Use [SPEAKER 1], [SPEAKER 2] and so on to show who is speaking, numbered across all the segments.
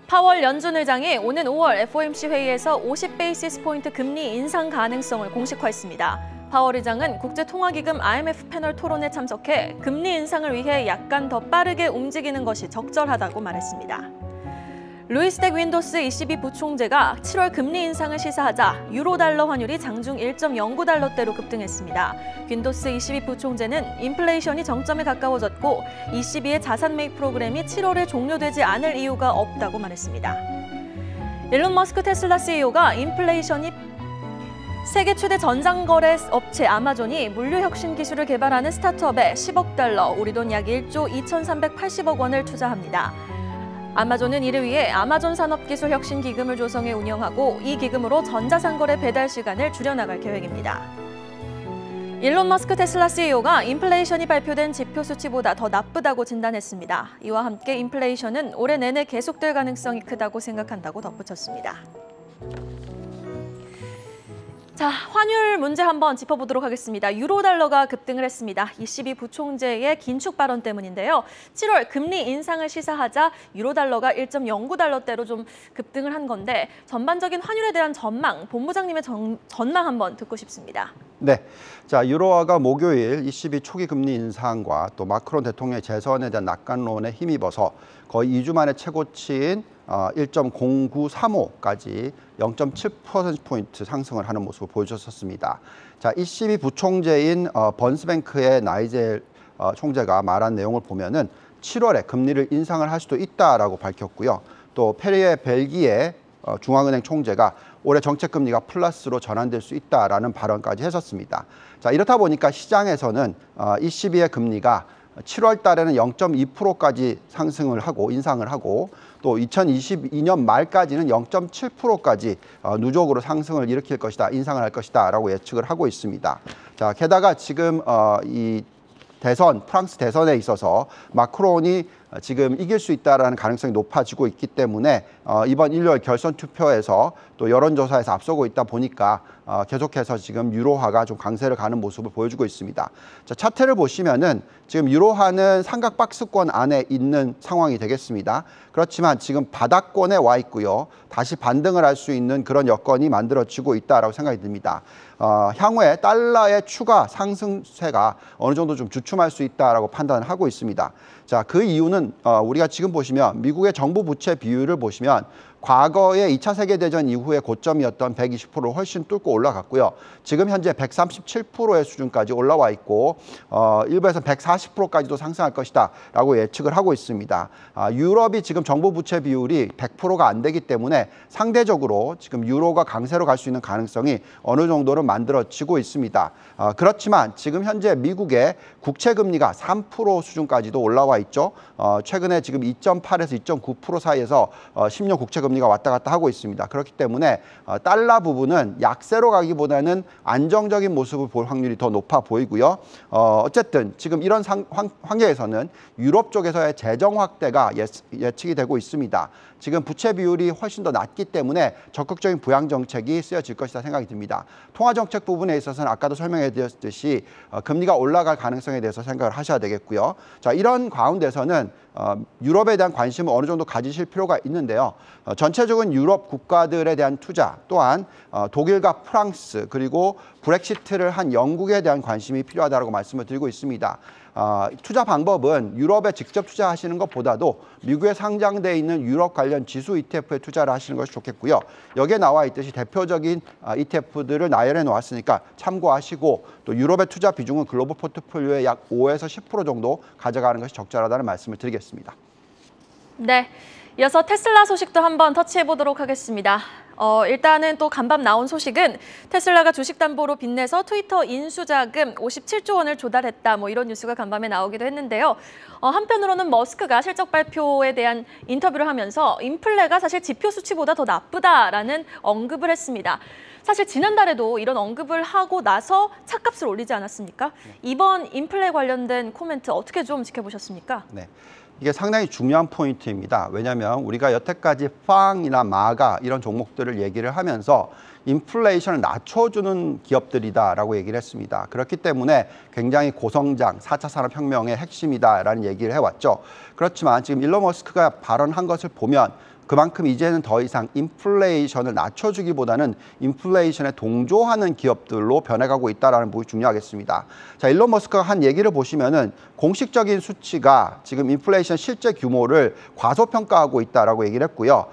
[SPEAKER 1] 파월 연준 의장이 오는 5월 FOMC 회의에서 50베이시스 포인트 금리 인상 가능성을 공식화했습니다. 파월 의장은 국제통화기금 IMF 패널 토론에 참석해 금리 인상을 위해 약간 더 빠르게 움직이는 것이 적절하다고 말했습니다. 루이스 덱 윈도스 ECB 부총재가 7월 금리 인상을 시사하자 유로달러 환율이 장중 1.09달러대로 급등했습니다. 윈도스 ECB 부총재는 인플레이션이 정점에 가까워졌고 ECB의 자산 매입 프로그램이 7월에 종료되지 않을 이유가 없다고 말했습니다. 일론 머스크 테슬라 CEO가 인플레이션이 세계 최대 전장거래 업체 아마존이 물류혁신 기술을 개발하는 스타트업에 10억 달러, 우리 돈 약 1조 2,380억 원을 투자합니다. 아마존은 이를 위해 아마존 산업기술혁신기금을 조성해 운영하고 이 기금으로 전자상거래 배달 시간을 줄여나갈 계획입니다. 일론 머스크 테슬라 CEO가 인플레이션이 발표된 지표 수치보다 더 나쁘다고 진단했습니다. 이와 함께 인플레이션은 올해 내내 계속될 가능성이 크다고 생각한다고 덧붙였습니다. 자, 환율 문제 한번 짚어보도록 하겠습니다. 유로달러가 급등을 했습니다. ECB 부총재의 긴축 발언 때문인데요. 7월 금리 인상을 시사하자 유로달러가 1.09달러대로 좀 급등을 한 건데 전반적인 환율에 대한 전망, 본부장님의 전망 한번 듣고 싶습니다.
[SPEAKER 2] 네, 자 유로화가 목요일 ECB 초기 금리 인상과 또 마크론 대통령의 재선에 대한 낙관론에 힘입어서 거의 2주 만에 최고치인 1.0935까지 0.7%포인트 상승을 하는 모습을 보여줬었습니다. 자, ECB 부총재인 번스뱅크의 나이젤 총재가 말한 내용을 보면은 7월에 금리를 인상을 할 수도 있다라고 밝혔고요. 또 페리에 벨기에 중앙은행 총재가 올해 정책 금리가 플러스로 전환될 수 있다라는 발언까지 했었습니다. 자, 이렇다 보니까 시장에서는 ECB의 금리가 7월 달에는 0.2%까지 상승을 하고 인상을 하고 또 2022년 말까지는 0.7%까지 누적으로 상승을 일으킬 것이다, 인상을 할 것이다라고 예측을 하고 있습니다. 자, 게다가 지금 이 프랑스 대선에 있어서 마크론이 지금 이길 수 있다라는 가능성이 높아지고 있기 때문에 이번 일요일 결선 투표에서 또 여론조사에서 앞서고 있다 보니까 계속해서 지금 유로화가 좀 강세를 가는 모습을 보여주고 있습니다. 자, 차트를 보시면은 지금 유로화는 삼각 박스권 안에 있는 상황이 되겠습니다. 그렇지만 지금 바닥권에 와 있고요. 다시 반등을 할 수 있는 그런 여건이 만들어지고 있다라고 생각이 듭니다. 향후에 달러의 추가 상승세가 어느 정도 좀 주춤할 수 있다라고 판단을 하고 있습니다. 자, 그 이유는 우리가 지금 보시면 미국의 정부 부채 비율을 보시면 과거의 2차 세계대전 이후의 고점이었던 120%를 훨씬 뚫고 올라갔고요. 지금 현재 137%의 수준까지 올라와 있고 일부에서 140%까지도 상승할 것이다 라고 예측을 하고 있습니다. 유럽이 지금 정부 부채 비율이 100%가 안 되기 때문에 상대적으로 지금 유로가 강세로 갈 수 있는 가능성이 어느 정도는 만들어지고 있습니다. 그렇지만 지금 현재 미국의 국채 금리가 3% 수준까지도 올라와 있죠. 최근에 지금 2.8에서 2.9% 사이에서 10년 국채 금리가 왔다 갔다 하고 있습니다. 그렇기 때문에 달러 부분은 약세로 가기보다는 안정적인 모습을 볼 확률이 더 높아 보이고요. 어쨌든 지금 이런 환경에서는 유럽 쪽에서의 재정 확대가 예측이 되고 있습니다. 지금 부채 비율이 훨씬 더 낮기 때문에 적극적인 부양 정책이 쓰여질 것이다 생각이 듭니다. 통화 정책 부분에 있어서는 아까도 설명해 드렸듯이 금리가 올라갈 가능성에 대해서 생각을 하셔야 되겠고요. 자, 이런 가운데서는 유럽에 대한 관심을 어느 정도 가지실 필요가 있는데요. 전체적인 유럽 국가들에 대한 투자 또한 독일과 프랑스 그리고 브렉시트를 한 영국에 대한 관심이 필요하다고 말씀을 드리고 있습니다. 투자 방법은 유럽에 직접 투자하시는 것보다도 미국에 상장돼 있는 유럽 관련 지수 ETF에 투자를 하시는 것이 좋겠고요. 여기에 나와 있듯이 대표적인 ETF들을 나열해 놓았으니까 참고하시고 또 유럽의 투자 비중은 글로벌 포트폴리오의 약 5에서 10% 정도 가져가는 것이 적절하다는 말씀을 드리겠습니다. 네,
[SPEAKER 1] 이어서 테슬라 소식도 한번 터치해 보도록 하겠습니다. 일단은 또 간밤 나온 소식은 테슬라가 주식 담보로 빚내서 트위터 인수자금 57조 원을 조달했다. 뭐 이런 뉴스가 간밤에 나오기도 했는데요. 한편으로는 머스크가 실적 발표에 대한 인터뷰를 하면서 인플레가 사실 지표 수치보다 더 나쁘다라는 언급을 했습니다. 사실 지난달에도 이런 언급을 하고 나서 차값을 올리지 않았습니까? 이번 인플레 관련된 코멘트 어떻게 좀 지켜보셨습니까?
[SPEAKER 2] 네. 이게 상당히 중요한 포인트입니다. 왜냐하면 우리가 여태까지 팡이나 마가 이런 종목들을 얘기를 하면서 인플레이션을 낮춰주는 기업들이다라고 얘기를 했습니다. 그렇기 때문에 굉장히 고성장, 4차 산업혁명의 핵심이다라는 얘기를 해왔죠. 그렇지만 지금 일론 머스크가 발언한 것을 보면 그만큼 이제는 더 이상 인플레이션을 낮춰주기보다는 인플레이션에 동조하는 기업들로 변해가고 있다는 부분이 중요하겠습니다. 자, 일론 머스크가 한 얘기를 보시면은 공식적인 수치가 지금 인플레이션 실제 규모를 과소평가하고 있다라고 얘기를 했고요.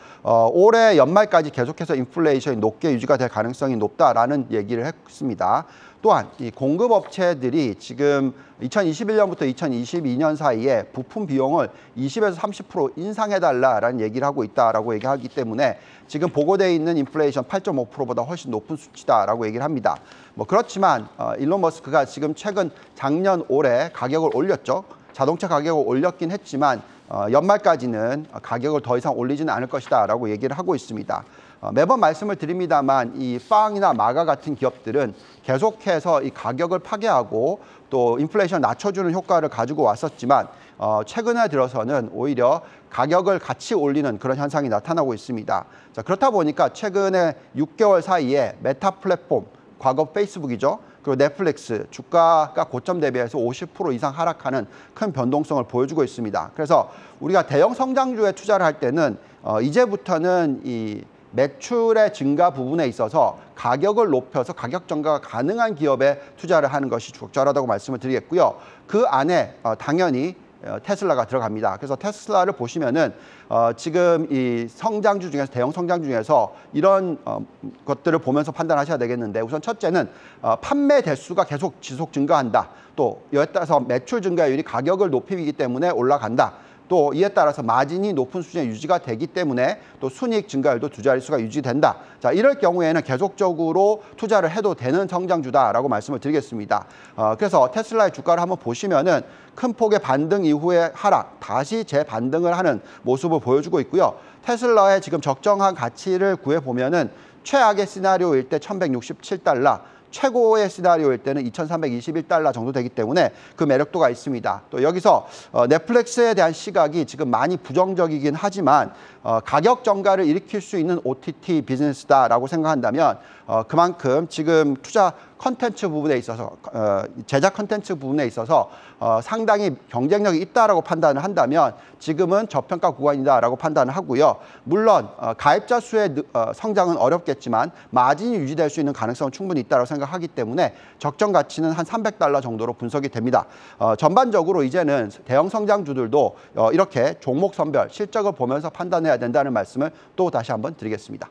[SPEAKER 2] 올해 연말까지 계속해서 인플레이션이 높게 유지가 될 가능성이 높다라는 얘기를 했습니다. 또한 이 공급업체들이 지금 2021년부터 2022년 사이에 부품 비용을 20에서 30% 인상해달라라는 얘기를 하고 있다라고 얘기하기 때문에 지금 보고되어 있는 인플레이션 8.5%보다 훨씬 높은 수치다라고 얘기를 합니다. 뭐 그렇지만 일론 머스크가 지금 최근 작년 올해 가격을 올렸죠. 자동차 가격을 올렸긴 했지만 연말까지는 가격을 더 이상 올리지는 않을 것이다라고 얘기를 하고 있습니다. 매번 말씀을 드립니다만 이 빵이나 마가 같은 기업들은 계속해서 이 가격을 파괴하고 또 인플레이션 낮춰주는 효과를 가지고 왔었지만 최근에 들어서는 오히려 가격을 같이 올리는 그런 현상이 나타나고 있습니다. 자, 그렇다 보니까 최근에 6개월 사이에 메타 플랫폼, 과거 페이스북이죠. 그리고 넷플릭스 주가가 고점 대비해서 50% 이상 하락하는 큰 변동성을 보여주고 있습니다. 그래서 우리가 대형 성장주에 투자를 할 때는 이제부터는 이 매출의 증가 부분에 있어서 가격을 높여서 가격 전가가 가능한 기업에 투자를 하는 것이 적절하다고 말씀을 드리겠고요. 그 안에 당연히 테슬라가 들어갑니다. 그래서 테슬라를 보시면은 지금 이 성장주 중에서 대형 성장주 중에서 이런 것들을 보면서 판단하셔야 되겠는데 우선 첫째는 판매 대수가 계속 지속 증가한다. 또 이에 따라서 매출 증가율이 가격을 높이기 때문에 올라간다. 또 이에 따라서 마진이 높은 수준에 유지가 되기 때문에 또 순이익 증가율도 두 자릿수가 유지된다. 자, 이럴 경우에는 계속적으로 투자를 해도 되는 성장주다라고 말씀을 드리겠습니다. 그래서 테슬라의 주가를 한번 보시면은 큰 폭의 반등 이후에 하락, 다시 재반등을 하는 모습을 보여주고 있고요. 테슬라의 지금 적정한 가치를 구해보면은 최악의 시나리오일 때 1167달러, 최고의 시나리오일 때는 2321달러 정도 되기 때문에 그 매력도가 있습니다. 또 여기서 넷플릭스에 대한 시각이 지금 많이 부정적이긴 하지만 가격 정가를 일으킬 수 있는 OTT 비즈니스다라고 생각한다면 그만큼 지금 투자 컨텐츠 부분에 있어서 제작 컨텐츠 부분에 있어서 상당히 경쟁력이 있다라고 판단을 한다면 지금은 저평가 구간이다라고 판단을 하고요. 물론 가입자 수의 성장은 어렵겠지만 마진이 유지될 수 있는 가능성은 충분히 있다고 생각하기 때문에 적정 가치는 한 300달러 정도로 분석이 됩니다. 전반적으로 이제는 대형 성장주들도 이렇게 종목 선별, 실적을 보면서 판단해야 된다는 말씀을 또 다시 한번 드리겠습니다.